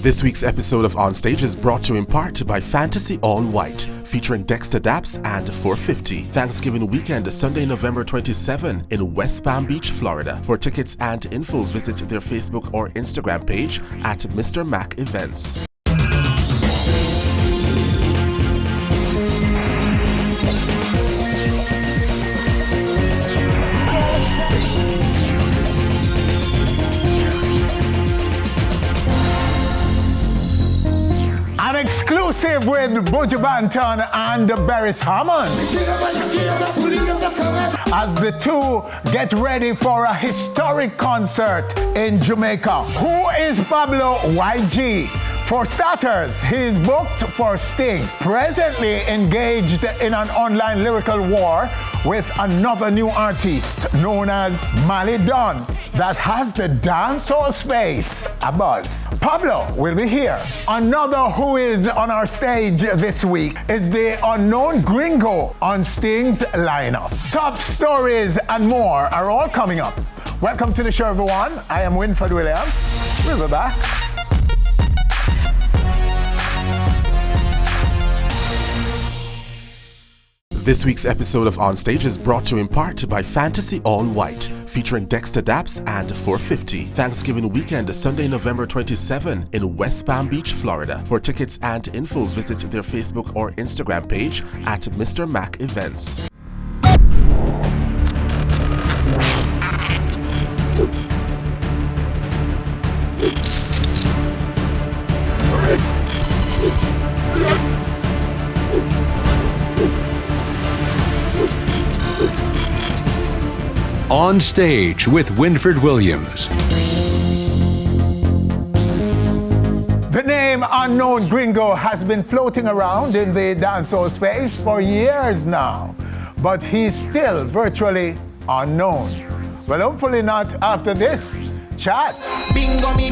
This week's episode of On Stage is brought to you in part by Fantasy All White, featuring Dexter Daps and 450. Thanksgiving weekend, Sunday, November 27 in West Palm Beach, Florida. For tickets and info, visit their Facebook or Instagram page at Mr. Mac Events. An exclusive with Buju and Beres as the two get ready for a historic concert in Jamaica. Who is Pablo YG? For starters, he's booked for Sting, presently engaged in an online lyrical war with another new artist known as Mali Don that has the dancehall space abuzz. Pablo will be here. Another who is on our stage this week is the unknown Gringo on Sting's lineup. Top stories and more are all coming up. Welcome to the show, everyone. I am Winfred Williams. We'll be back. This week's episode of On Stage is brought to you in part by Fantasy All White, featuring Dexter Daps and 450. Thanksgiving weekend, Sunday, November 27 in West Palm Beach, Florida. For tickets and info, visit their Facebook or Instagram page at Mr. Mac Events. On Stage with Winfred Williams. The name Unknown Gringo has been floating around in the dancehall space for years now, but he's still virtually unknown. Well, hopefully not after this chat. Bingo, me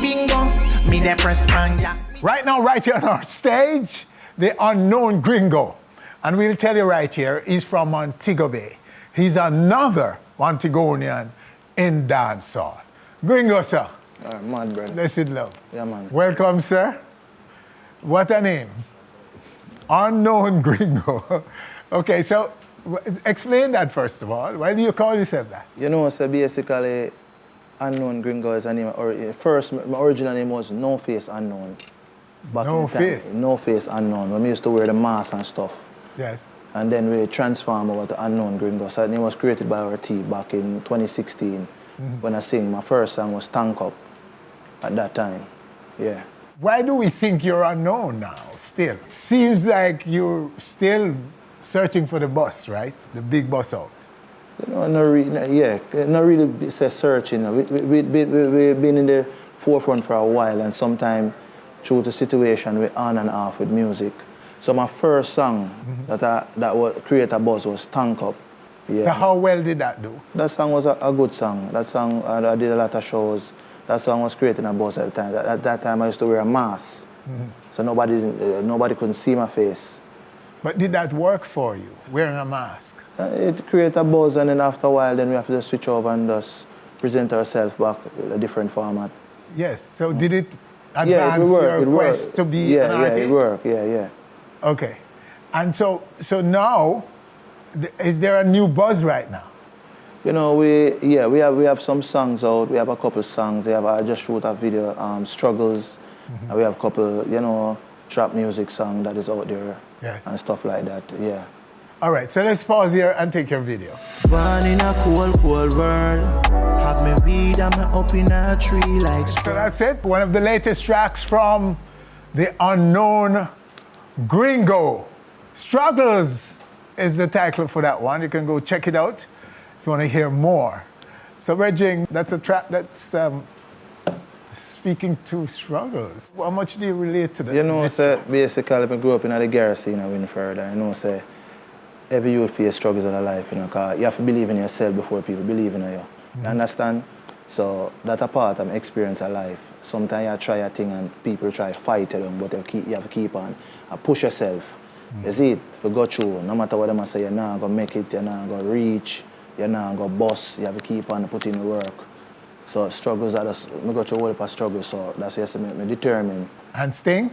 the press man, yes. Right now, right here on our stage, the Unknown Gringo. And we'll tell you right here, he's from Montego Bay. He's another Montegonian in dancehall. Gringo, sir. Mad, brother. Blessed love. Yeah, man. Welcome, sir. What a name. Unknown Gringo. Okay, so explain that first of all. Why do you call yourself that? You know, so basically, Unknown Gringo is a name, or first, my original name was No Face Unknown. No Face? No Face Unknown. When we used to wear the mask and stuff. Yes. And then we transformed over to Unknown Gringo. So that name was created by our team back in 2016 when I sing. My first song was Tank Up at that time. Yeah. Why do we think you're unknown now, still? Seems like you're still searching for the bus, right? The big bus out. You know, not really say searching. We've been in the forefront for a while, and sometimes through the situation we're on and off with music. So my first song that would create a buzz was Tank Up. Yeah. So how well did that do? That song was a good song. That song, I did a lot of shows. That song was creating a buzz at the time. At that time I used to wear a mask. So nobody couldn't see my face. But did that work for you, wearing a mask? It created a buzz, and then after a while then we have to just switch over and just present ourselves back with a different format. Yes, so did it advance your quest to be an artist? Yeah, it worked, yeah. Okay, and so now, is there a new buzz right now? You know, we have some songs out. We have a couple songs. I just wrote a video, Struggles. And we have a couple, you know, trap music song that is out there and stuff like that. Yeah. All right, so let's pause here and take your video. Born in a cold world. Have me weed and me up in a tree like. So that's it. One of the latest tracks from the Unknown Gringo. Struggles is the title for that one. You can go check it out if you want to hear more. So, Reggie, that's a track that's speaking to struggles. How much do you relate to that? You know, basically, I grew up in the garrison in Winfred. I know, every youth face struggles in their life, you know, because you have to believe in yourself before people believe in you. You understand? So that's a part of my experience of life. Sometimes you try a thing and people try to fight you, but you have to keep on and push yourself. You see it, if you go through, no matter what they say, you're not going to make it, you're not going to reach, you're not going to bust, you have to keep on putting in the work. So struggles are just, I go through a whole heap of struggles, so that's what me determined. And Sting?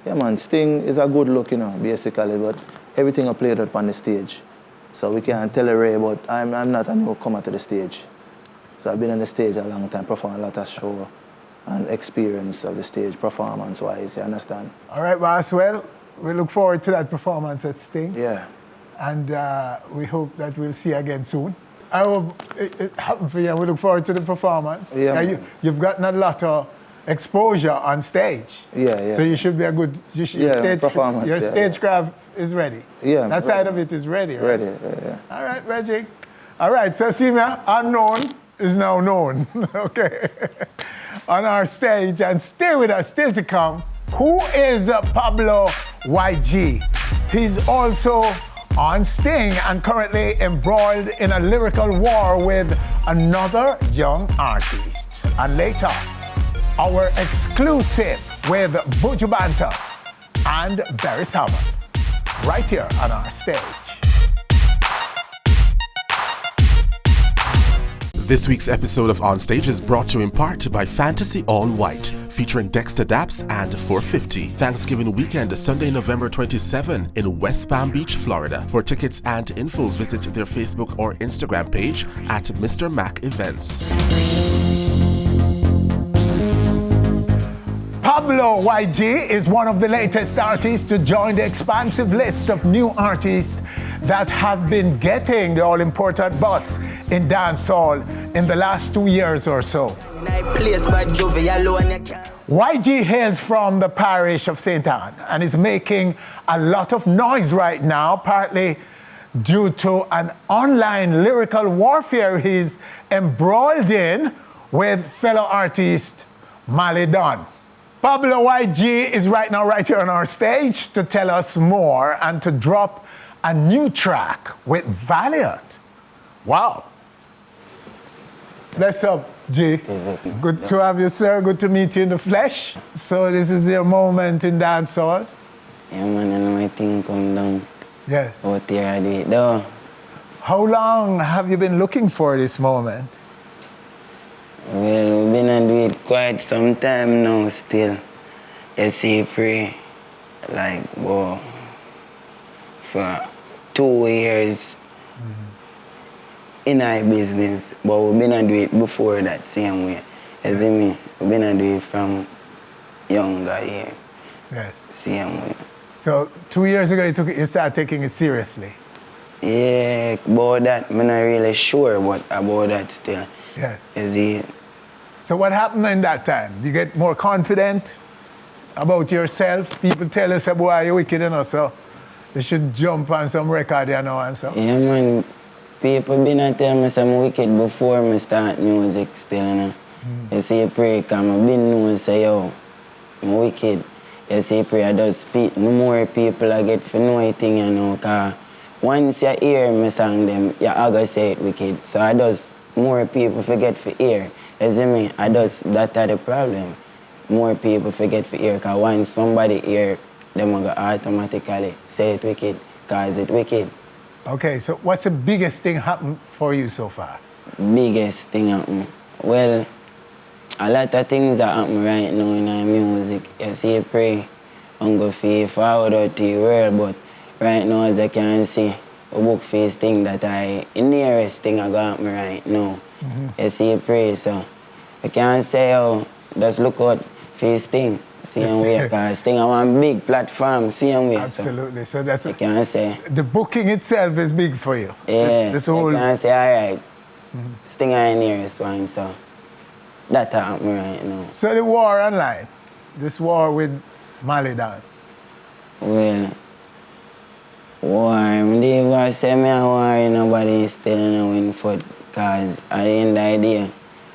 Yeah, man, Sting is a good look, you know, basically, but everything I played out on the stage. So we can't tell a Ray, but I'm not a newcomer to the stage. So I've been on the stage a long time, performing a lot of show and experience of the stage performance-wise, you understand? All right, boss. Well, we look forward to that performance at Sting. Yeah. And we hope that we'll see you again soon. I hope it happened for you, and we look forward to the performance. Yeah, you've gotten a lot of exposure on stage. Yeah. So you should be a good performance. Your stagecraft is ready. Yeah. That side of it is ready, right? Ready, yeah. All right, Reggie. All right, so see me, unknown is now known, okay? On our stage, and stay with us, still to come. Who is Pablo YG? He's also on Sting and currently embroiled in a lyrical war with another young artist. And later, our exclusive with Buju Banter and Beres, right here on our stage. This week's episode of On Stage is brought to you in part by Fantasy All White, featuring Dexter Daps and 450. Thanksgiving weekend, Sunday, November 27 in West Palm Beach, Florida. For tickets and info, visit their Facebook or Instagram page at Mr. Mac Events. Pablo YG is one of the latest artists to join the expansive list of new artists that have been getting the all-important buzz in dancehall in the last 2 years or so. YG hails from the parish of St. Anne and is making a lot of noise right now, partly due to an online lyrical warfare he's embroiled in with fellow artist Mali Don. Pablo YG is right here on our stage to tell us more and to drop a new track with Valiant. Wow. Bless up, G. Good to have you, sir. Good to meet you in the flesh. So this is your moment in dancehall? Yeah, man, and my thing come down. Yes. Out there, I do it, though. How long have you been looking for this moment? Well, we've been and do it quite some time now still. You see, pray, like, whoa, for 2 years in our business, but we've been and do it before that same way. You see me? We've been and do it from younger, yeah. Yes. Same way. So 2 years ago, you started taking it seriously? Yeah, about that, I'm not really sure, but about that still. Yes. You see? So what happened in that time? You get more confident about yourself? People tell us, boy, you're wicked, you know, so you should jump on some record, you know, and so. Yeah, man. People been tell me I'm wicked before I start music still, you know. You see, pray, because I've been known, say, yo, I'm wicked. You see, pray, I just speak. No more people I get for know anything, you know, because once you hear me song them, you're going to say it wicked. So I just, more people forget for hear. You see me? That's the problem. More people forget for hear, because once somebody hear, them will automatically say it wicked, because it's wicked. Okay, so what's the biggest thing happened for you so far? Biggest thing happen? Well, a lot of things that happen right now in our music. You see, pray, I'm going to forward out to the world, but right now, as I can see, a book face thing that the nearest thing I got me right now. You see, pray, so I can't say, oh, just look out face thing. Same way, because Sting on one big platform, same way. Absolutely. So that's I can't say. The booking itself is big for you. Yeah. This whole. I can't say, all right. Sting on the nearest one, so that happened right now. So the war online, this war with Mali Don. Well, war, they go say me a war, nobody is still in win for, because at the end of the day,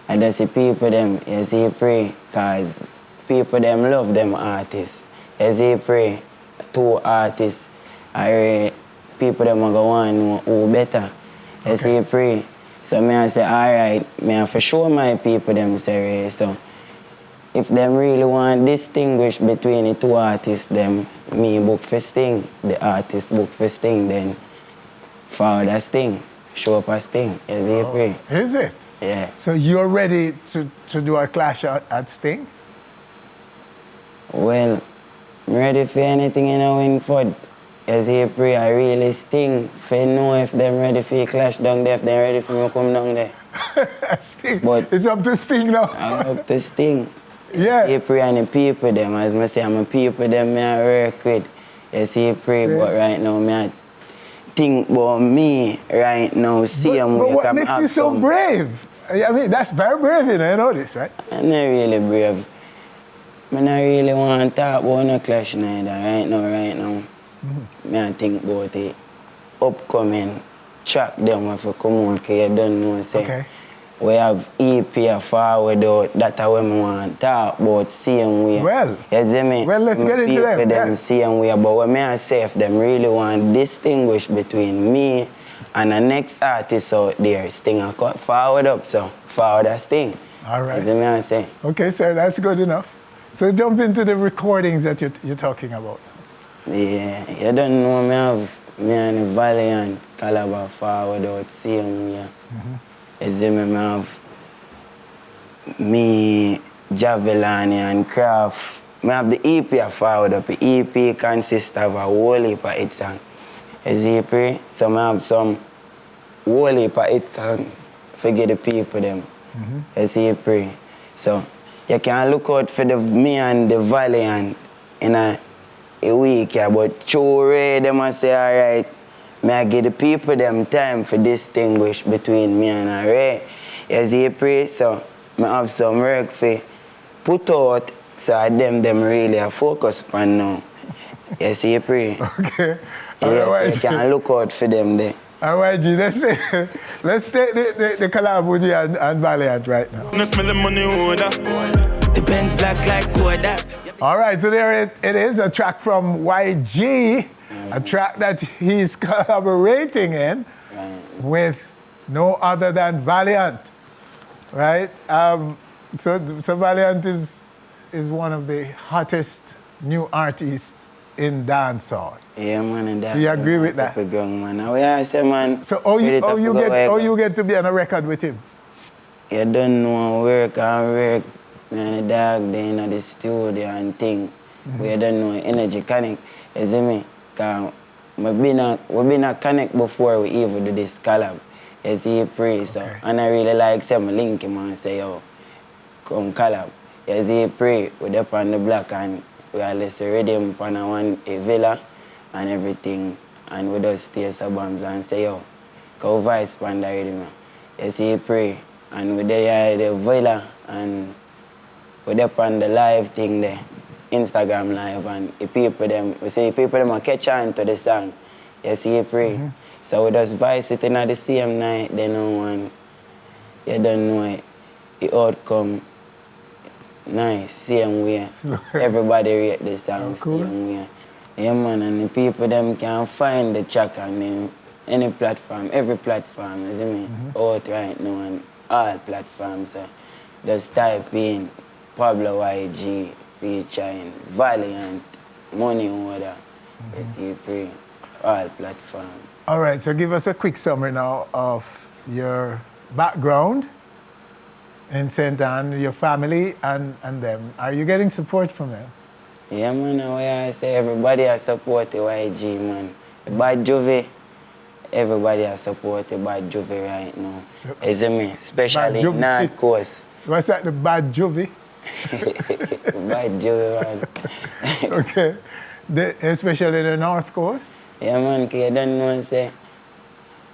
I just see people them, you see, pray, because people them love them artists. You see, pray, 2 artists, people them are going to know who better. You see, pray. So I say, all right, I for sure my people them say, so if them really want to distinguish between the 2 artists, them, me book for Sting, the artist book for Sting, then forward a Sting, show up a Sting. You see, pray. Is it? Yeah. So you're ready to do a clash at Sting? Well, I'm ready for anything in a win for. As he pray, I really sting. For know if them ready for clash down there, if they ready for me come down there. Sting. But it's up to Sting now. I'm up to sting. Yeah. He pray and the people them, as I say, I'm a people them me I work with. Yes, he pray, but right now me I think about me right now. See But what makes you so brave? I mean, that's very brave, you know this, right? I'm not really brave. I not really want to talk about no clash neither right now. Me I think about the upcoming track them if you come on, because you don't know, say. Okay. We have EP forward out, that's what we want to talk about, same way. Well, you see me? Well, let's get into them. Yes. Same way, but what I say, if them really want to distinguish between me and the next artist out there, Sting, I cut forward up, so forward a Sting. All right. You see me I say? Okay, sir, that's good enough. So jump into the recordings that you're talking about. Yeah, you don't know me and the Valiant Calabar forward out, same way. You see me, I have me, Javelin and Craft. I have the EP forward up. The EP consists of a whole heap of hit songs. You see me? So I have some whole heap of hit songs to get the people them. You see me? So you can look out for me and the Valiant in a week, yeah, but true Ray, them I say, all right, may I give the people them time for distinguish between me and Ray. You see, pray, so I have some work for put out, so them really are focus on now. You see, pray. Okay. Yes, right. you can look out for them there. All right, G, let's take the collab with you and Valiant right now. No smell the money order. The Benz black like Kodak. All right, so there it is, a track from YG, a track that he's collaborating in with no other than Valiant, right? So Valiant is one of the hottest new artists in dancehall. Yeah, man, and that. Do you agree with that? Young, man. I say, man. So how you get to be on a record with him? You don't know work, man, the dog, they in the studio and thing. We don't know energy connect. You see me? Because we've been a connect before we even do this collab. You see, pray, so. Okay. And I really like some link him and say, yo, come collab. You see, pray, we're up on the block and we are listen rhythm on a villa and everything. And we just stay some bombs and say, yo, go vice pan the rhythm. You see, pray. And we there the villa and we're up on the live thing there, Instagram live, and the people them, we see people them catch on to the song. You see, pray. So we just vice it in the same night, they know one. You don't know it. The outcome nice, same way. Everybody rate the song same way. Yeah, man, and the people them can find the track on them, any platform, every platform, you see me? Out right now on all platforms. So just type in Pablo YG featuring Valiant, Money Order, you see, pray, all platforms. All right, so give us a quick summary now of your background in St. Anne, your family and them. Are you getting support from them? Yeah, man, I say everybody has support the YG, man. Bad Juve, everybody has support the Bad Juve right now. You see me? Especially North Coast. What's that, the Bad Juve? Bad Juve, man. Okay. Especially the North Coast? Yeah, man, because you don't know, say,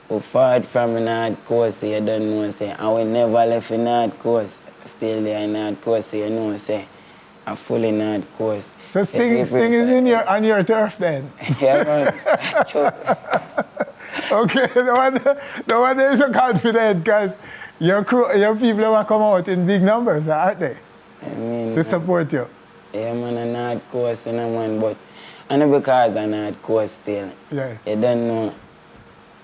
we fought from the North Coast, so you don't know, say, and we never left the North Coast. Still there in North Coast, so you know, say, I'm fully North Coast. So Sting is on your turf then? Yeah, man. Okay, the one that is so confident because your people will come out in big numbers, aren't they? I mean, to support you. Yeah, man, a North Coast, you know, man, but I know because I'm North Coast still. Yeah. You don't know.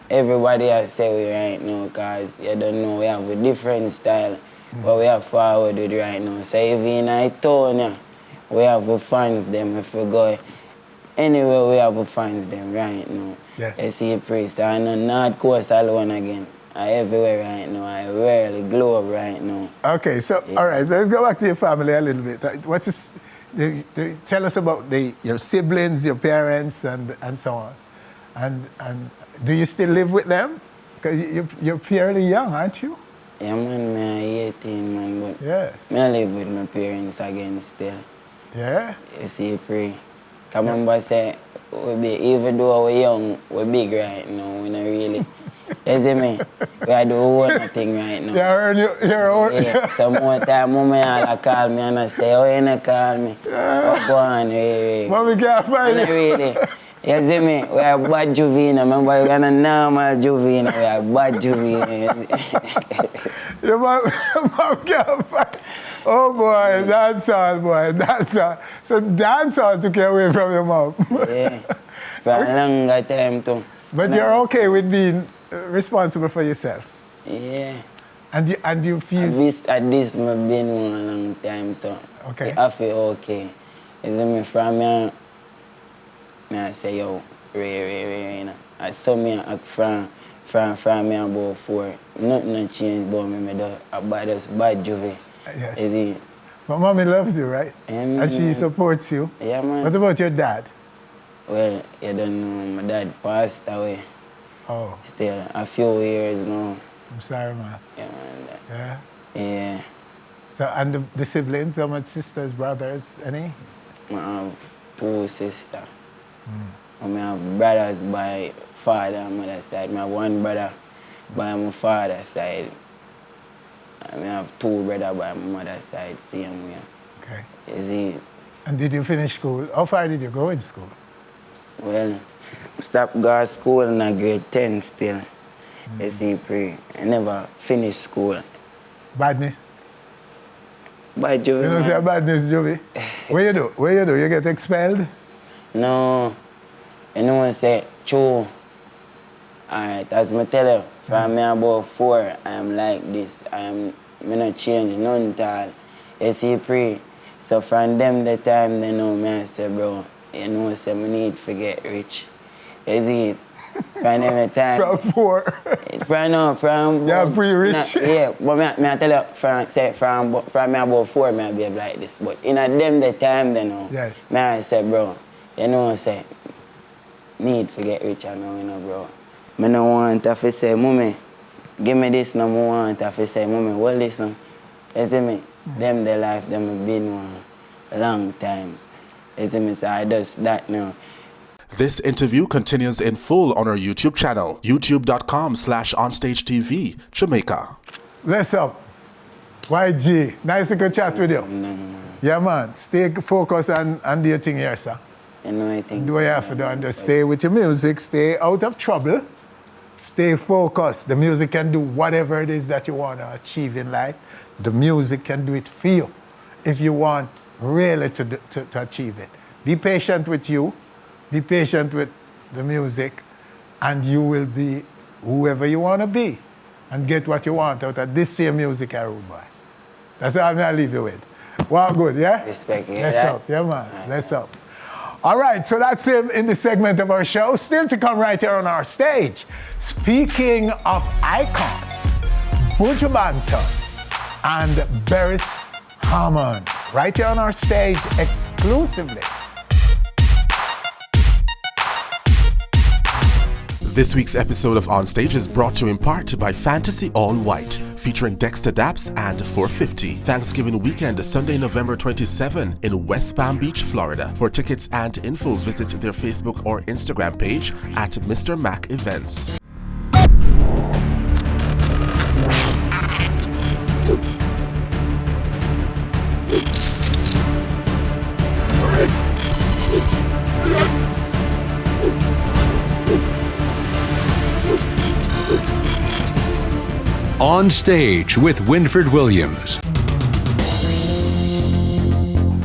Everybody has say we right now because you don't know we have a different style, but we have forward with right now. So even in a town, yeah, we have the fans them. If we go anywhere, we have the fans them right now. Yes. You see, priest, I know North Coast alone again. I everywhere right now. I wear the globe right now. Okay, so all right, so let's go back to your family a little bit. What's this, Tell us about your siblings, your parents, and so on. And do you still live with them? Because you're fairly young, aren't you? Yeah, man, I'm 18, man, but Yes. I live with my parents again still. Yeah? You see, pray. Come remember say, even though we're young, we're big right now, we not really. You see me? We are doing nothing right now. You're old. Yeah, some more time, mommy all call me and I say, oh, you not call me. Oh, go on, hey. Mommy can't find Not you. really. You see me? We are bad juvenile. Remember, we are not normal juvenile. We are bad juvenile. Your mom can't find. Oh boy, that's all, boy. That's all. So dance all took you away from your mom. Yeah, for a longer time too. But you're okay with being responsible for yourself. Yeah. And you feel. At this, I've been one long time, so Okay. I feel okay. You see me from here, I say, yo, Ray, you know. I saw me from me about 4. Nothing not changed about me. I bad juvie. Yes. You see? But mommy loves you, right? Yeah, And she supports you. Yeah, man. What about your dad? Well, you don't know, my dad passed away. Oh, Still, a few years now. I'm sorry, man. Yeah, man. Yeah. Yeah. So, and the siblings, how much sisters, brothers, any? I have 2 sisters. And I have brothers by father and mother side. I have 1 brother by my father's side. And I have 2 brothers by my mother's side, same way. Okay. You see, And did you finish school? How far did you go in school? well, I stopped going to school in a grade 10 still. You see, I never finished school. Badness? But You know, say badness, Joey. What you do? What you do? You get expelled? No, you know what I say, true. Alright, as I tell you, from me about 4, I am like this. Me not change none at all. You see, pre. So from them the time they know me, I say, bro, you know, say me need to get rich. You see it? From them the time. From 4. From You're pre-rich. Yeah, but me I tell you, from me about 4, me I behave like this. But in them the time they know, Yes. me I say, bro, you know, say, need to get rich, I know, you know, bro. I don't want to say, mommy, give me this, no more want to say, mommy, hold this, no. You see me? Them the life, them have been one long time. You see me? So I just that now. This interview continues in full on our YouTube channel, youtube.com/OnStageTV, Jamaica. Bless up. YG, nice to go chat with you. Yeah, man. Stay focused and do your thing here, sir. You know, I think. Do what you have to do and just stay with your music, stay out of trouble, stay focused. The music can do whatever it is that you want to achieve in life. The music can do it for you if you want really to achieve it. Be patient with you, be patient with the music, and you will be whoever you want to be and get what you want out of this same music, rude boy. That's all I'm going to leave you with. Wow, good, yeah? Respect, yeah. Let's up, yeah, man. Let's up. All right, so that's it in this segment of our show. Still to come right here on our stage. Speaking of icons, Buju and Beres right here on our stage exclusively. This week's episode of On Stage is brought to you in part by Fantasy All White, featuring Dexter Daps and 450. Thanksgiving weekend, Sunday, November 27 in West Palm Beach, Florida. For tickets and info, visit their Facebook or Instagram page at Mr. Mac Events. On Stage with Winfred Williams.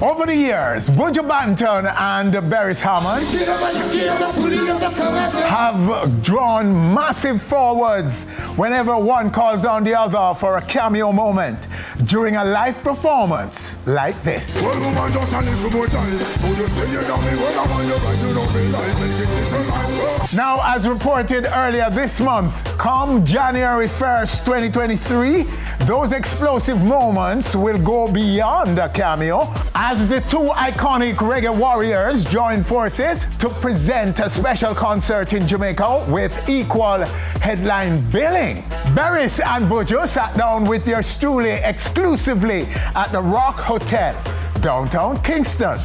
Over the years, Buju and Beres have drawn massive forwards whenever one calls on the other for a cameo moment during a live performance like this. Now, as reported earlier this month, come January 1st, 2023, those explosive moments will go beyond a cameo as the two iconic reggae warriors join forces to present a special concert in Jamaica with equal headline billing. Beres and Buju sat down with yours truly exclusively at the Rock Hotel, downtown Kingston.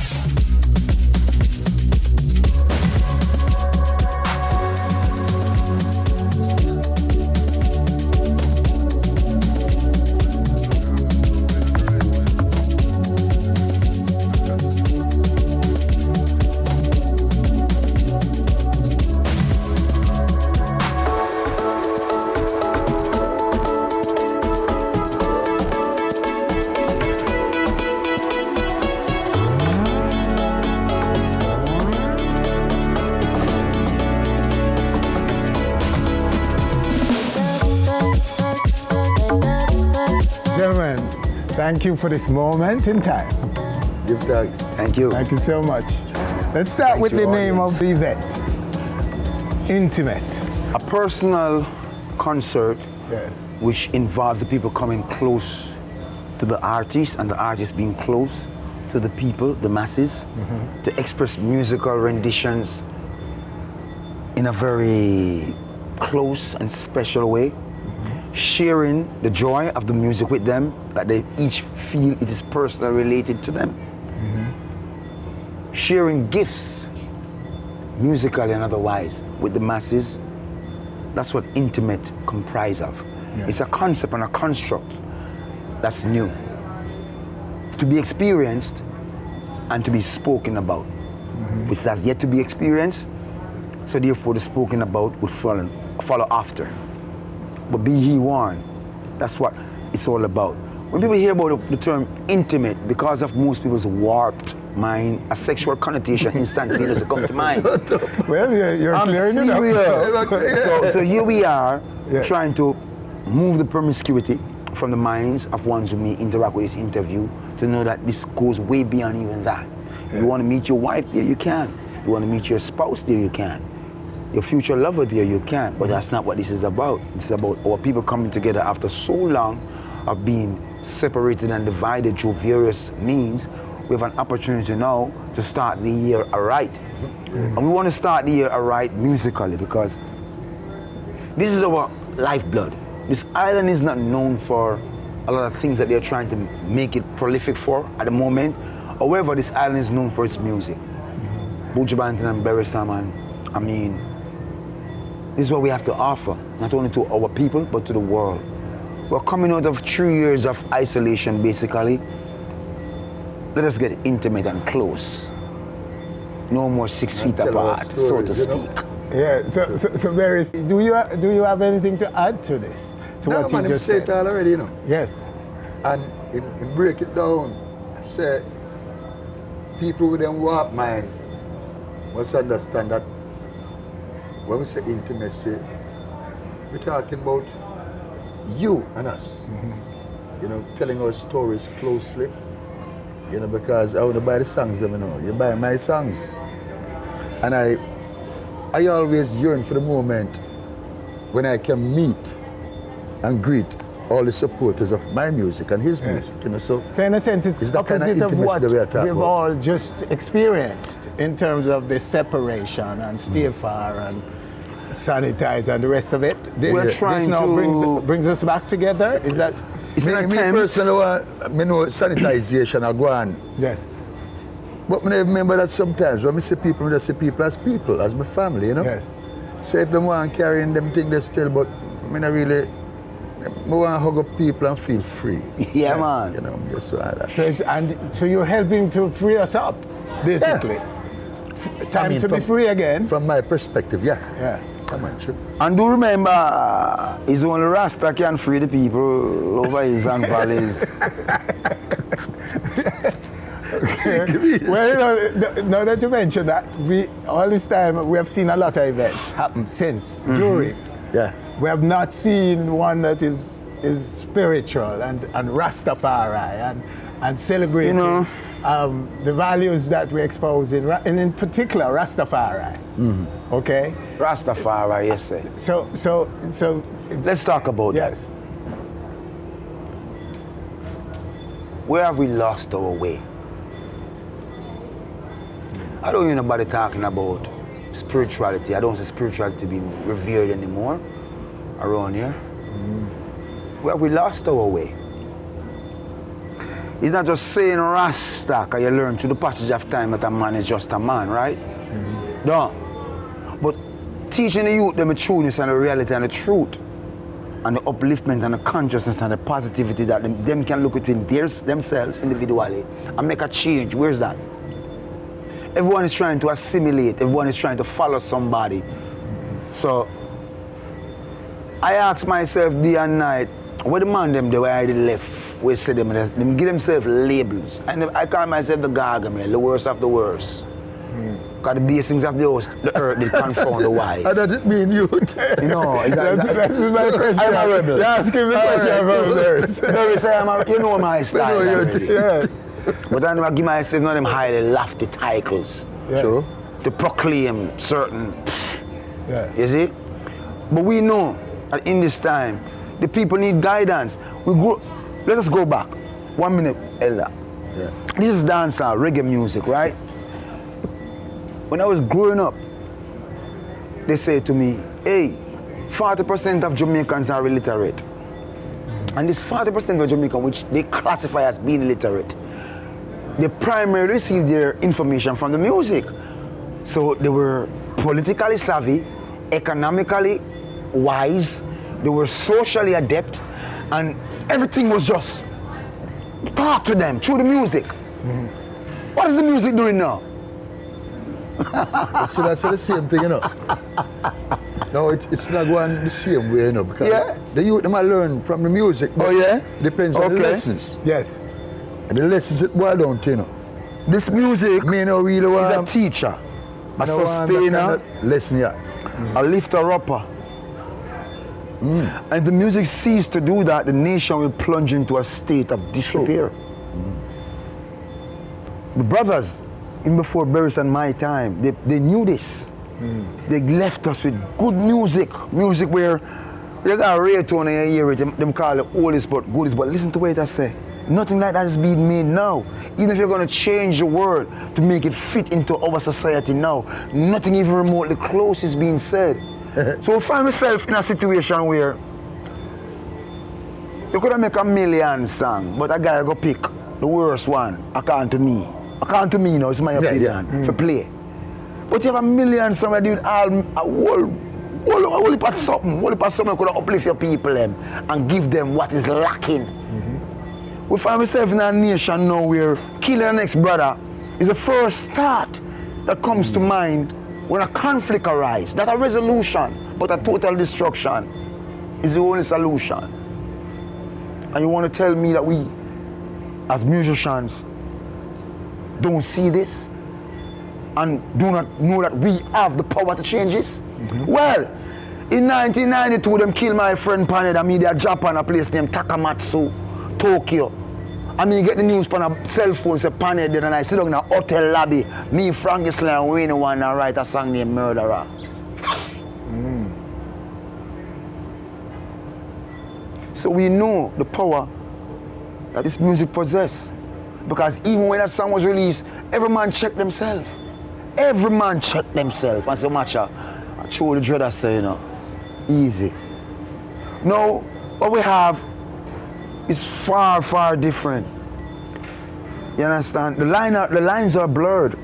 Gentlemen, thank you for this moment in time. Give thanks. Thank you. Thank you so much. Let's start with the name of the event. Intimate. A personal concert Yes. which involves the people coming close to the artist and the artist being close to the people, the masses, to express musical renditions in a very close and special way. Sharing the joy of the music with them, that they each feel it is personally related to them. Sharing gifts, musically and otherwise, with the masses. That's what intimate comprises of. Yeah. It's a concept and a construct that's new, to be experienced and to be spoken about. Which has yet to be experienced, so therefore the spoken about would follow after. But be ye warned, that's what it's all about. When people hear about the term intimate, because of most people's warped mind, a sexual connotation instantly doesn't come to mind. Well, you're I'm clearing it up. serious. So here we are, Yeah. trying to move the promiscuity from the minds of ones who may interact with this interview to know that this goes way beyond even that. You want to meet your wife there, you can. You want to meet your spouse there, you can. Your future lover there, you can. But that's not what this is about. It's about our people coming together after so long of being separated and divided through various means. We have an opportunity now to start the year aright. And we want to start the year aright musically because this is our lifeblood. This island is not known for a lot of things that they're trying to make it prolific for at the moment. However, this island is known for its music. Buju and Beres, I mean, this is what we have to offer, not only to our people, but to the world. We're coming out of 3 years of isolation, basically. Let us get intimate and close. No more 6 feet apart, so to speak. Yeah, so Beres, do you have anything to add to this? To No, what man, you him just say said? it all already, Yes. And him break it down. Say, people with them warped mind must understand that when we say intimacy, we're talking about you and us. Telling our stories closely. Because I want to buy the songs, you buy my songs. And I always yearn for the moment when I can meet and greet all the supporters of my music and his music. So in a sense, it's that kind of opposite of intimacy what that we are talking we've about. all just experienced in terms of the separation and stay far and sanitize and the rest of it. We're trying this now to- brings us back together. Is that? Me personally, I know sanitization I go on. Yes. But I remember that sometimes when I see people, I just see people, as my family, Yes. So if they want carrying them things, they still, but I want to hug up people and feel free. Yeah, man. Just like that. So you're helping to free us up, basically. Time to be free again. From my perspective, yeah. Yeah. Come on, true. And do remember, it's only Rasta can free the people over hills and valleys. Well, now that you mention that, all this time we have seen a lot of events happen since, during. Yeah. We have not seen one that is spiritual and Rastafari and celebrating the values that we expose and in particular Rastafari. Okay? Rastafari, yes, sir. So Let's talk about that. yes. Where have we lost our way? I don't hear nobody talking about spirituality. I don't see spirituality being revered anymore around here. Where have we lost our way? It's not just saying Rasta, because you learn through the passage of time that a man is just a man, right? No. But teaching the youth them the trueness and the reality and the truth and the upliftment and the consciousness and the positivity that them can look between themselves individually and make a change. Where's that? Everyone is trying to assimilate. Everyone is trying to follow somebody. So I ask myself day and night, what the man them the way I did left, we say them give themselves labels. And I call myself the Gargamel, the worst of the worst. Because the basings of the earth they confound the wise. How does it mean youth? You know, That's my question. I'm a rebel. You're asking the question about Beres. Beres say you know my style. know your already. Yeah. But I never give myself none of them highly lofty titles Yeah. True. to proclaim certain. Yeah. You see? But we know that in this time, the people need guidance. Let us go back. 1 minute, Elder. Yeah. This is dancehall, reggae music, right? When I was growing up, they say to me, hey, 40% of Jamaicans are illiterate. And this 40% of Jamaicans, which they classify as being illiterate, they primarily receive their information from the music. So they were politically savvy, economically wise, they were socially adept, and everything was just taught to them through the music. What is the music doing now? So that's the same thing, you know. No, it's not going the same way, you know, because the youth them learn from the music. Oh yeah? Depends on the lessons. Yes. And the lessons it boil down to, you know. This music Me no really is a want teacher, a sustainer, lesson, yeah. a lifter upper. And if the music ceased to do that, the nation will plunge into a state of disrepair. The brothers, in before Beres and my time, they knew this. They left us with good music where they got a ringtone and you hear it, them call it oldest but goodest, but listen to what I say. Nothing like that is being made now. Even if you're going to change the word to make it fit into our society now, nothing even remotely close is being said. So I find myself in a situation where you could make a million songs, but I gotta go pick the worst one according to me. According to me, you know, it's my opinion, for play. But you have a million songs that do it all, a whole heap of something could uplift your people and give them what is lacking. We find ourselves in a nation now where killing the next brother is the first start that comes to mind when a conflict arises. Not a resolution, but a total destruction is the only solution. And you want to tell me that we, as musicians, don't see this and do not know that we have the power to change this? Well, in 1992, them killed my friend Paned and me there Japan, a place named Takamatsu, Tokyo. I mean, get the news on a cell phone, say Paned dead, and I sit down in a hotel lobby. Me, Frankie Slay, and Wayne one and write a song named Murderer. So we know the power that this music possesses. Because even when that song was released, every man checked themselves. Every man checked themselves. And so much, I show the dread I say, you know, easy. Now, what we have is far, far different. You understand? The lines are blurred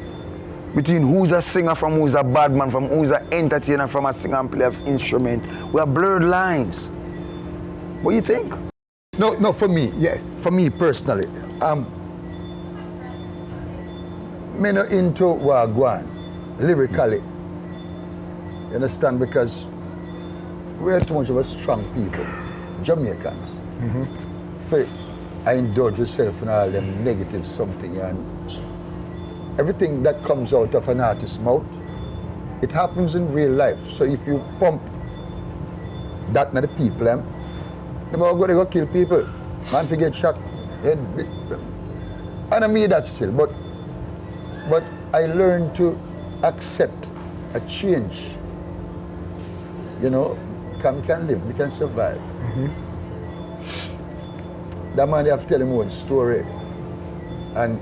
between who's a singer from who's a bad man, from who's an entertainer, from a singer and player of instrument. We have blurred lines. What do you think? No, for me. Yes. For me personally, me not into Wagwan, lyrically. You understand? Because we're too much of a strong people, Jamaicans. For I indulge yourself in all them negative something, and everything that comes out of an artist's mouth, it happens in real life. So if you pump that na the people, they are going to go kill people. Man forget shot. And I mean that still, but I learned to accept a change. You know, we can live, we can survive. That man, they have to tell him one story. And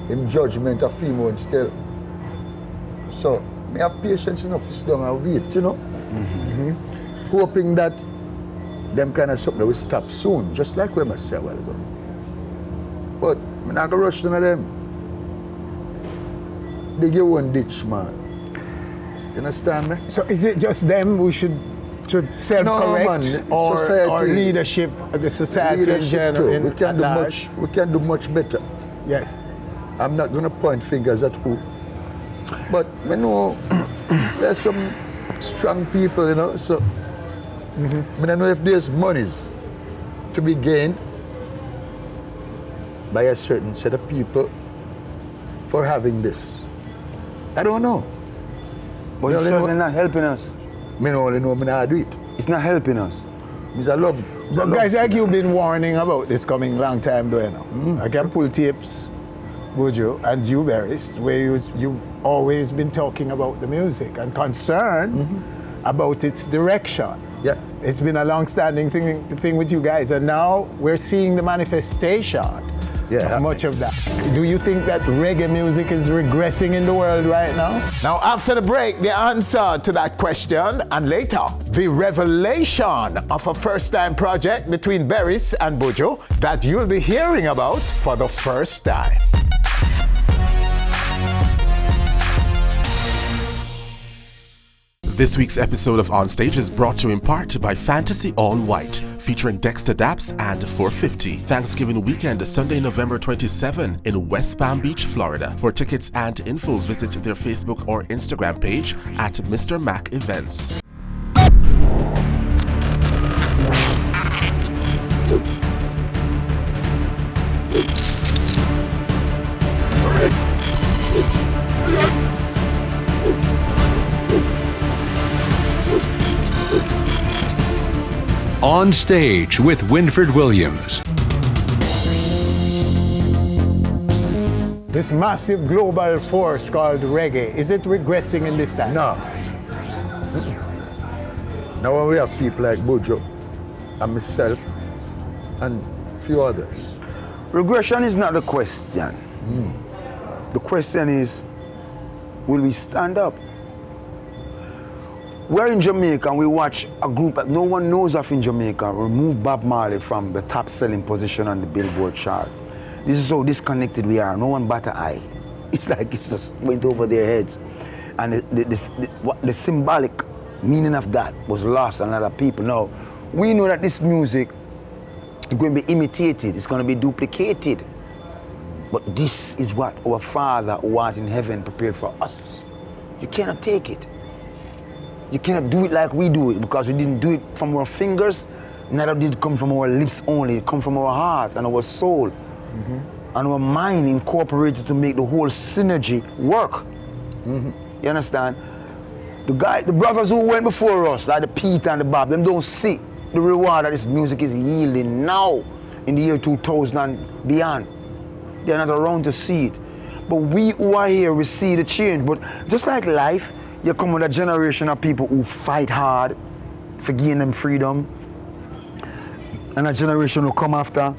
him judgment of him one still. So, I have patience enough to sit down and wait, you know? Hoping that them kind of something will stop soon, just like we must say a while ago. But I'm not going to rush none of them. They get one ditch, man. You understand me? So is it just them who should self-correct, or leadership, the society in general? We can do much better. Yes. I'm not going to point fingers at who. But I know there's some strong people, you know, so I don't know if there's monies to be gained by a certain set of people for having this. I don't know. But it's certainly not helping us. I only know I'm not do it. It's not helping us. I love guys like you've been warning about this coming long time though, you know. I can pull tapes, Buju and you, Beres, where you always been talking about the music and concerned about its direction. Yeah. It's been a long-standing thing with you guys, and now we're seeing the manifestation of much of that. Do you think that reggae music is regressing in the world right now? Now, after the break, the answer to that question, and later, the revelation of a first-time project between Beres and Buju that you'll be hearing about for the first time. This week's episode of On Stage is brought to you in part by Fantasy All White, featuring Dexter Daps and 450. Thanksgiving weekend, Sunday, November 27 in West Palm Beach, Florida. For tickets and info, visit their Facebook or Instagram page at Mr. Mac Events. On Stage with Winfred Williams. This massive global force called reggae, is it regressing in this time? No. Now when we have people like Buju and myself and a few others. Regression is not the question. The question is, will we stand up? We're in Jamaica and we watch a group that no one knows of in Jamaica remove Bob Marley from the top selling position on the Billboard chart. This is how disconnected we are. No one bat an eye. It's like it's just went over their heads. And the symbolic meaning of that was lost on other people. Now, we know that this music is going to be imitated. It's going to be duplicated. But this is what our Father who art in heaven prepared for us. You cannot take it. You cannot do it like we do it, because we didn't do it from our fingers, neither did it come from our lips only. It come from our heart and our soul and our mind incorporated to make the whole synergy work. You understand? The brothers who went before us, like the Peter and the Bob, them don't see the reward that this music is yielding now in the year 2000 and beyond. They're not around to see it. But we who are here, we see the change. But just like life, you come with a generation of people who fight hard for gaining them freedom, and a generation who come after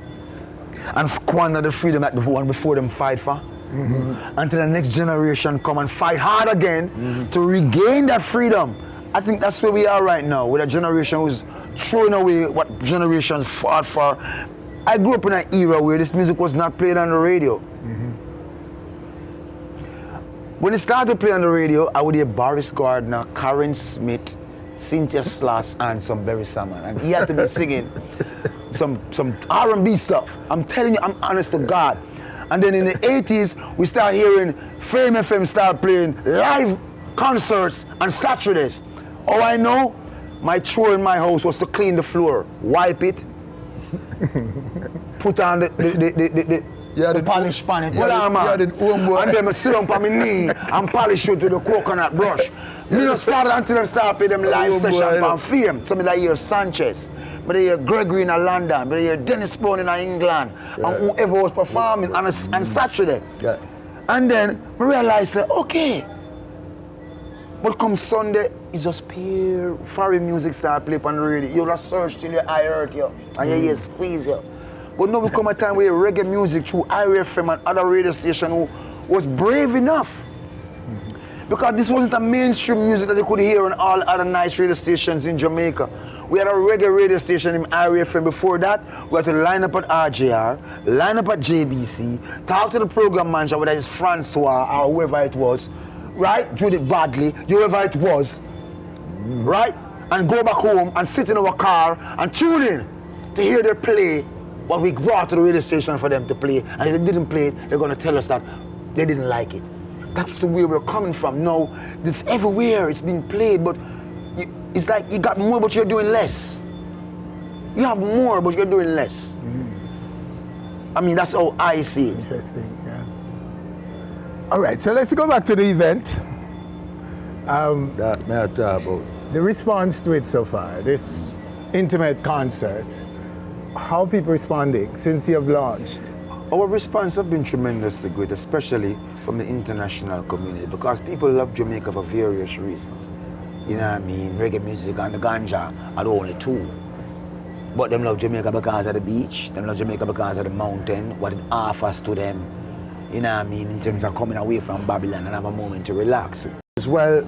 and squander the freedom that the one before them fight for, until the next generation come and fight hard again to regain that freedom. I think that's where we are right now, with a generation who's throwing away what generations fought for. I grew up in an era where this music was not played on the radio. When it started to play on the radio, I would hear Boris Gardner, Karen Smith, Cynthia Sloss, and some Berry Salmon. And he had to be singing some R&B stuff. I'm telling you, I'm honest to God. And then in the 80s, we start hearing Fame FM start playing live concerts on Saturdays. All I know, my chore in my house was to clean the floor, wipe it, put on the polish pan it. And then I sit up on my knee and polish it with the coconut brush. Me not start until I start playing them live sessions on Fame. Something like here, Sanchez. but I hear Gregory in London, but I hear Dennis Brown in England, and whoever was performing on Saturday. Yeah. And then I realized that, okay, but come Sunday, it's just pure foreign music start play on the radio. You just search till your eye hurt you, and your ears squeeze you. But now we come a time where reggae music through IRFM and other radio station who was brave enough. Because this wasn't a mainstream music that you could hear on all other nice radio stations in Jamaica. We had a reggae radio station in IRFM. Before that, we had to line up at RJR, line up at JBC, talk to the program manager, whether it's Francois or whoever it was, right? Judith Badley, whoever it was, right? And go back home and sit in our car and tune in to hear them play what we brought to the radio station for them to play. And if they didn't play it, they're going to tell us that they didn't like it. That's the way we're coming from. No, this everywhere, it's being played, but it's like you got more, but you're doing less. You have more, but you're doing less. I mean, that's how I see it. Interesting, yeah. All right, so let's go back to the event. That may I talk about. The response to it so far, this intimate concert, how are people responding since you have launched? Our response has been tremendously good, especially from the international community, because people love Jamaica for various reasons. You know what I mean? Reggae music and the ganja are the only two. But them love Jamaica because of the beach, them love Jamaica because of the mountain, what it offers to them. You know what I mean? In terms of coming away from Babylon and have a moment to relax. While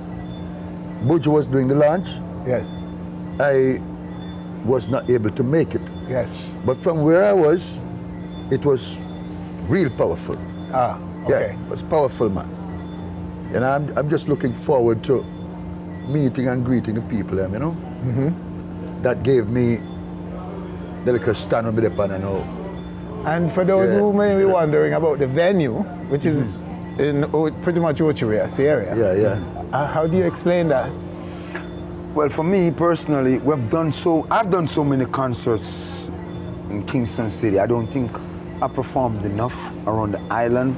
Buju was doing the launch, Yes, I was not able to make it. yes. But from where I was, it was real powerful. Ah, Yeah, okay. it was powerful, man. And I'm just looking forward to meeting and greeting the people, you know? That gave me the little stand on me upon and all. And for those who may be wondering about the venue, which is in pretty much Ocherias area, Yeah, yeah. how do you explain that? Well, for me personally, I've done so many concerts in Kingston City. I don't think I performed enough around the island.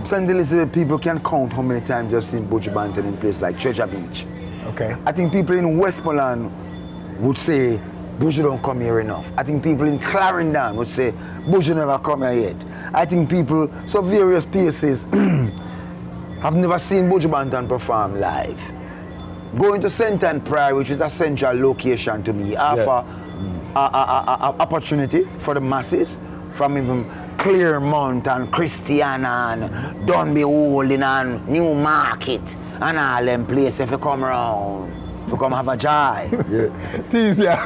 St. Elizabeth people can count how many times I've seen Buju Banton in places like Treasure Beach. Okay. I think people in Westmoreland would say, Buju don't come here enough. I think people in Clarendon would say, Buju never come here yet. I think people, so various places, have never seen Buju Banton perform live. Going to St. Ann Priory, which is a central location to me, offer a opportunity for the masses from even Claremont and Christiana and Dunby Holding and Newmarket and all them places if you come around. If you come have a joy. It's easier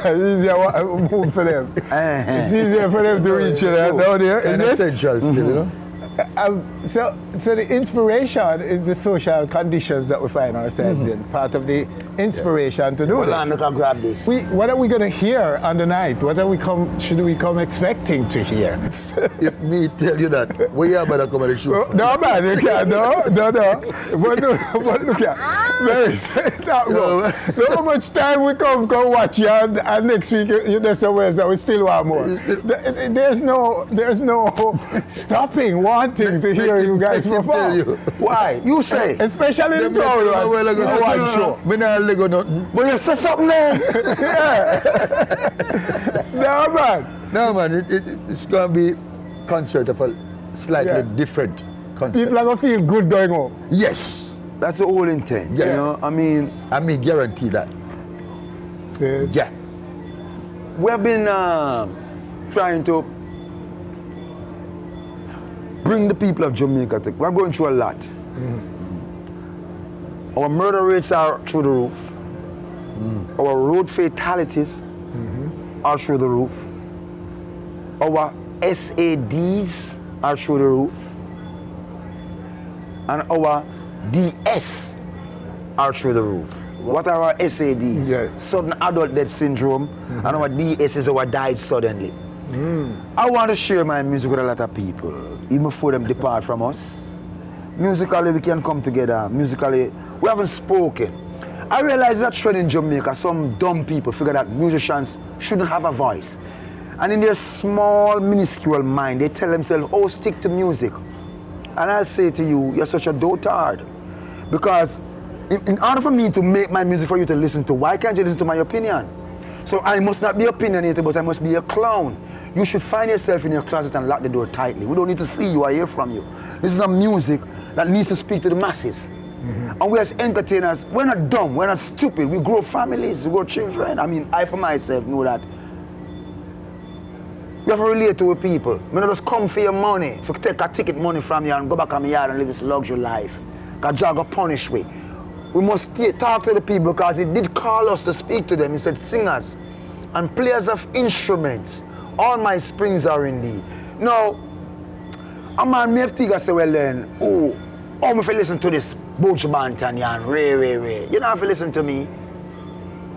move for them. It's easier for them to reach you down there, is it? Essential still, you know? So the inspiration is the social conditions that we find ourselves in. Part of the inspiration to do Hold on, this. look, I'll grab this. What are we going to hear on the night? What are should we come expecting to hear? If me tell you that, where you better come on the show? No, man, you can't. No. But look here. So how much time we come watch you, and next week there's somewhere that we still want more. There's no stopping wanting to hear you guys perform. Why? You say. Especially in town, one show. Me not let go nothing. But you say something there. No, man. No, man, it's going to be concert of a slightly different concert. People are going to feel good going home. Yes. That's the whole intent. Yeah. You know, I mean, guarantee that. See? Yeah. we have been trying to bring the people of Jamaica together. We're going through a lot. Our murder rates are through the roof. Our road fatalities are through the roof. Our SADs are through the roof. And our DS are through the roof. What are our SADs? Yes. Sudden adult death syndrome. And our DS is our died suddenly. I want to share my music with a lot of people, even before them depart from us. Musically, we can come together. Musically, we haven't spoken. I realize that trend in Jamaica, some dumb people figure that musicians shouldn't have a voice. And in their small, minuscule mind, they tell themselves, oh, stick to music. And I'll say to you, you're such a dotard. Because in order for me to make my music for you to listen to, why can't you listen to my opinion? So I must not be opinionated, but I must be a clown. You should find yourself in your closet and lock the door tightly. We don't need to see you or hear from you. This is a music that needs to speak to the masses. And we as entertainers, we're not dumb, we're not stupid. We grow families, we grow children. I mean, I for myself know that. You have to relate to people. We don't just come for your money. If you take a ticket money from you and go back on my yard and live this luxury life. Because God will punish we. We must talk to the people because He did call us to speak to them. He said, singers and players of instruments, all my springs are in thee. Now, a man may have to say, well then, oh, me if you listen to this Buju Banton and Ray. You don't have to listen to me.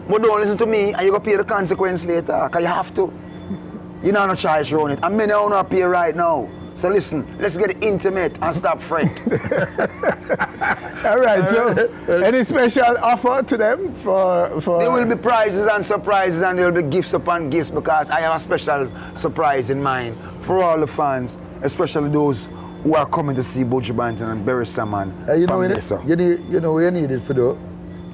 But don't listen to me and you go pay the consequence later, because you have to. You know no choice around it. And many don't not pay right now. So listen, let's get intimate and stop fret. All right, so any special offer to them for... There will be prizes and surprises and there will be gifts upon gifts because I have a special surprise in mind for all the fans, especially those who are coming to see Buju Banton and Beres man. You know what you need it for the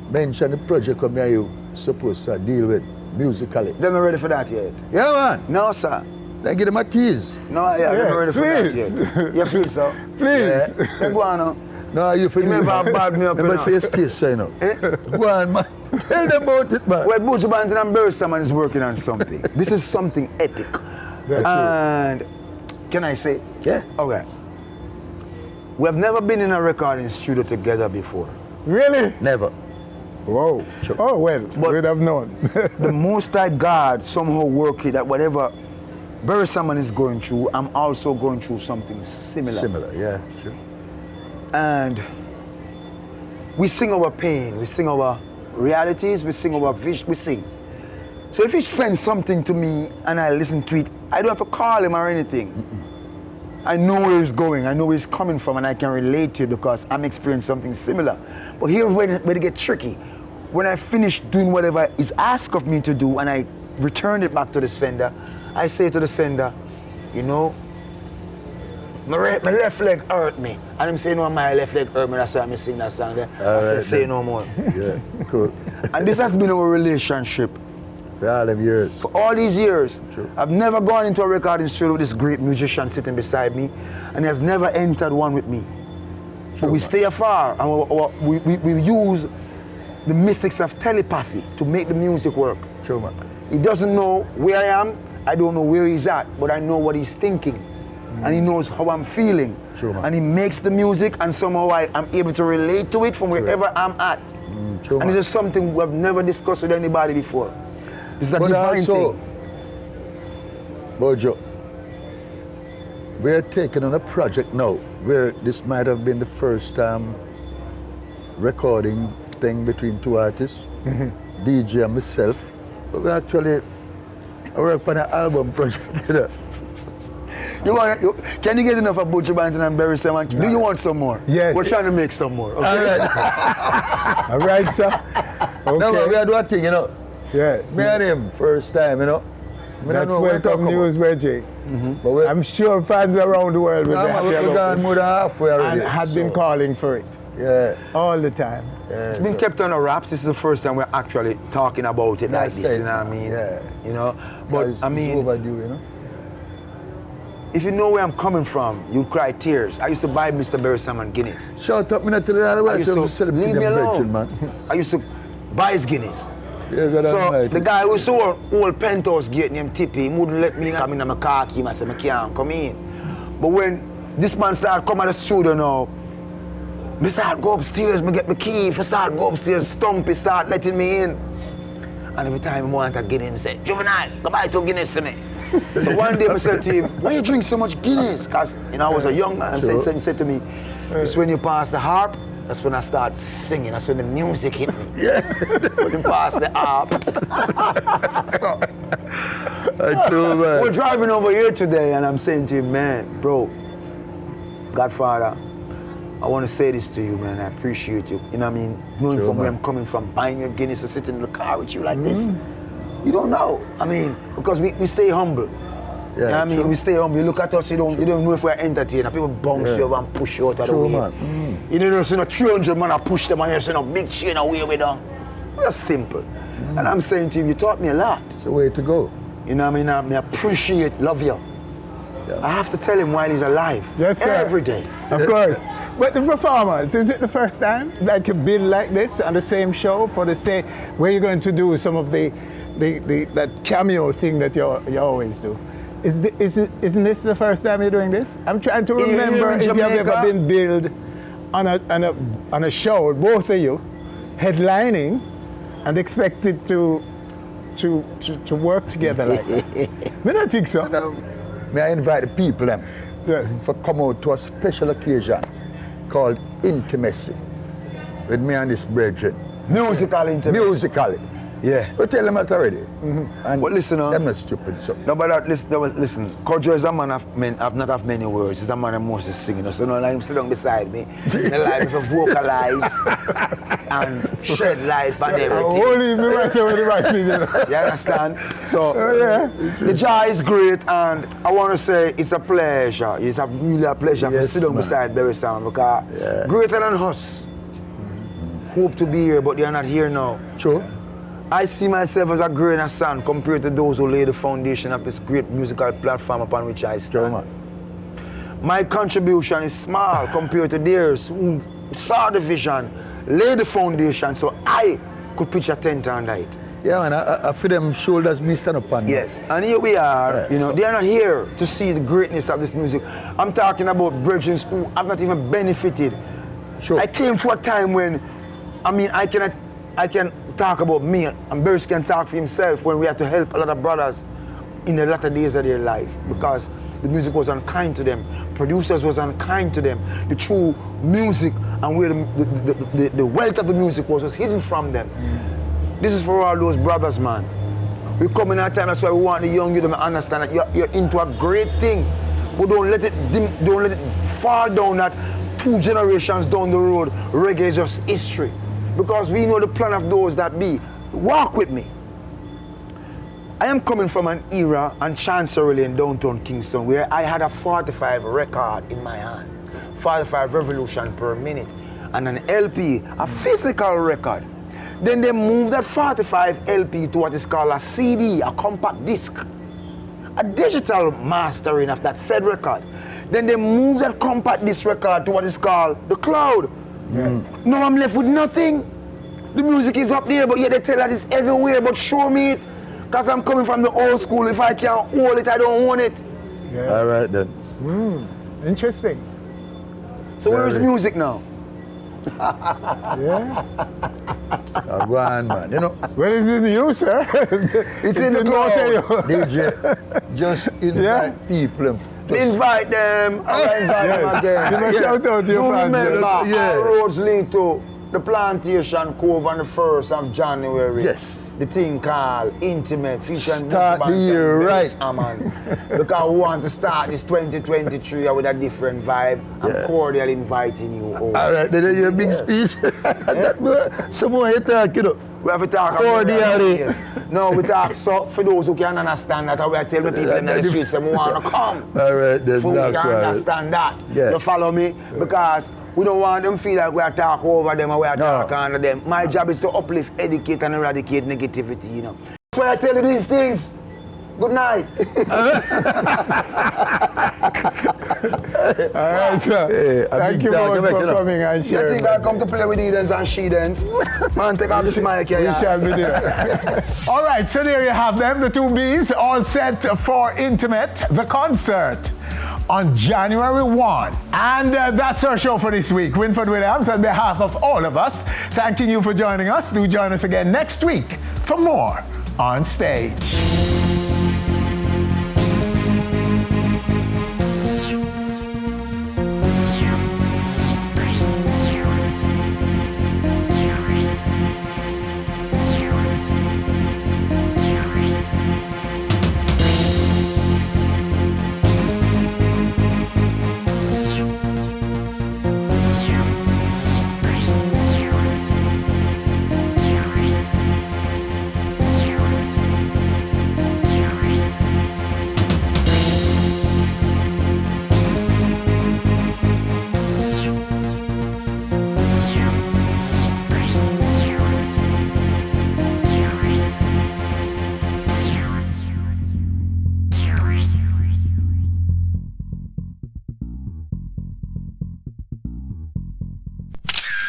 mention the project come here you supposed to deal with musically. They're not ready for that yet. Yeah, man. No, sir. Then give them a tease. No, yeah, they're not ready for that yet. You feel so? Please. Yeah. Then go on now. No, you feel never bad me up. Never say stay sign up. Go on, man. Tell them about it, man. Well, Buju Banton and Beres man is working on something. This is something epic. And can I say? Yeah. Okay. We have never been in a recording studio together before. Really? Never. Whoa. Sure. Oh, well, But we'd have known. the Most High God somehow working that whatever Beres man is going through, I'm also going through something similar. Similar, yeah, sure. And we sing our pain, we sing our realities, we sing our vision, we sing. So if he sends something to me and I listen to it, I don't have to call him or anything. I know where he's going, I know where he's coming from, and I can relate to it because I'm experiencing something similar. But here's where it gets tricky. When I finish doing whatever is asked of me to do and I return it back to the sender, I say to the sender, you know, my left leg hurt me. And him say, no, my left leg hurt me, that's why I sing that song there. I say no more. Yeah, cool. And this has been our relationship. For all them years. For all these years. True. I've never gone into a recording studio with this great musician sitting beside me, and he has never entered one with me. But we stay afar, and we use the mystics of telepathy to make the music work. True, man. He doesn't know where I am, I don't know where he's at, but I know what he's thinking. And he knows how I'm feeling. True, man. And he makes the music, and somehow I'm able to relate to it from wherever I'm at. True, and man. it's just something we've never discussed with anybody before. It's a divine thing. Buju, we're taking on a project now where this might have been the first recording thing between two artists, DJ and myself. But we actually work on an album project. Can you get enough of Buju Banton and Beres? Do you want some more? Yes. We're trying to make some more. Okay? All right. All right, sir. Okay. No, but we are doing a thing, you know. Yeah. Me and him, first time, you know. That's welcome news, Reggie. But I'm sure fans around the world will be happy we've about gone this. more than halfway already. And have been calling for it. Yeah. All the time. It's been kept on the wraps. This is the first time we're actually talking about it like this, you know what I mean? Yeah. You know? But It's I mean, overdue, you know. if you know where I'm coming from, you'd cry tears. I used to buy Mr. Beres Guinness. Shut up, me not tell you all the way. I used to Celebrity leave me them alone. virgin, man. I used to buy his Guinness. Yeah, God So almighty. the guy who saw old penthouse gate named Tippy, he wouldn't let me come in my car key. I said, I can't come in. But when this man started coming to the studio now, I start go upstairs, I get my key. If I start go upstairs, Stumpy start letting me in. And every time I want to get in, I say, Juvenile, go buy 2 Guinness to me. So one day I said to him, why you drink so much Guinness? Because I was a young man. He said to me, it's when you pass the harp, that's when I start singing. That's when the music hit me. Yeah. When you pass the harp. So, we're driving over here today and I'm saying to him, man, bro, Godfather, I want to say this to you, man. I appreciate you. You know what I mean? Knowing from where I'm coming from, buying your Guinness and sitting in the car with you like this. You don't know. I mean, because we stay humble. Yeah, you know what I mean? We stay humble. You look at us, you don't know if we're entertained. People bounce you over and push you out of the way. Man. You don't see no 300 man, I push them and you see no big chain away with them. We're simple. And I'm saying to him, you taught me a lot. It's the way to go. You know what I mean? I appreciate, love you. Yeah. I have to tell him while he's alive. Yes, sir. Every day. Of course. But the performance, is it the first time that you build like this on the same show for the same, where you're going to do some of that cameo thing that you always do? Isn't this the first time you're doing this? I'm trying to remember if you have ever been billed on a show, both of you, headlining and expected to work together like that. I don't think so. May I invite the people them Yes. for come out to a special occasion called Intimacy with me and this brethren. Musical intimacy. Musically. Yeah. We tell them that already. And But listen, them not stupid. So. No, but listen. Kojo is a man of not have many words. He's a man of mostly singing. So no, like him sit down beside me. He like to vocalize and shed light on everything. Only me myself with the vaccine. You understand? So the joy is great, and I want to say it's a pleasure. It's a really a pleasure to sit down beside Beres because greater than us. Hope to be here, but they are not here now. True. I see myself as a grain of sand compared to those who lay the foundation of this great musical platform upon which I stand. My contribution is small compared to theirs who saw the vision, laid the foundation so I could pitch a tent under it. Yeah, man, I feel them shoulders me stand upon. Yes, and here we are, you know, they are not here to see the greatness of this music. I'm talking about brethren who have not even benefited. Sure. I came to a time when, I can talk about me, and Beres can talk for himself when we had to help a lot of brothers in the latter days of their life because the music was unkind to them, producers was unkind to them, the true music and where the wealth of the music was hidden from them. This is for all those brothers, man. We come in a time, that's why we want the young youth to understand that you're into a great thing, but don't let it fall down that 2 generations down the road, reggae is just history. Because we know the plan of those that be. Walk with me. I am coming from an era on Chancery in downtown Kingston where I had a 45 record in my hand. 45 revolution per minute. And an LP, a physical record. Then they moved that 45 LP to what is called a CD, a compact disc. A digital mastering of that said record. Then they moved that compact disc record to what is called the cloud. Now I'm left with nothing. The music is up there, but yet they tell us it's everywhere, but show me it. Because I'm coming from the old school. If I can't hold it, I don't own it. Yeah. All right then. Interesting. So where is music now? Go on, man. You know. Well, it's in you, sir. It's in the cloud. DJ, just invite people. Invite them. I invite them again. Give a shout out to your fans. Remember, our roads lead to the Plantation Cove on the 1st of January. Yes. The thing called Intimate Fish and Start the year right. Because we want to start this 2023 with a different vibe. I'm cordially inviting you over. All right, then your big speech. Some more you talk, you know. We have to talk cordially. No, we talk so for those who can understand that, we are telling people in the streets that we want to come. All right, then. So we can understand that. Yeah. You follow me? Because we don't want them to feel like we are talking over them or we are talking under them. My job is to uplift, educate, and eradicate negativity, you know. That's why I tell you these things. Good night. All right, sir. Thank you both for coming and sharing. You think I come to play with Edens and she-dens? Man, take off this mic here. We shall be there. All right, so there you have them, the 2 Bs, all set for Intimate, the concert, on January 1. And that's our show for this week. Winford Williams, on behalf of all of us, thanking you for joining us. Do join us again next week for more On Stage.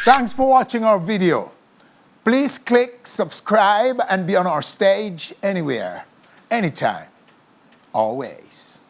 Thanks for watching our video. Please click subscribe and be on our stage anywhere, anytime, always.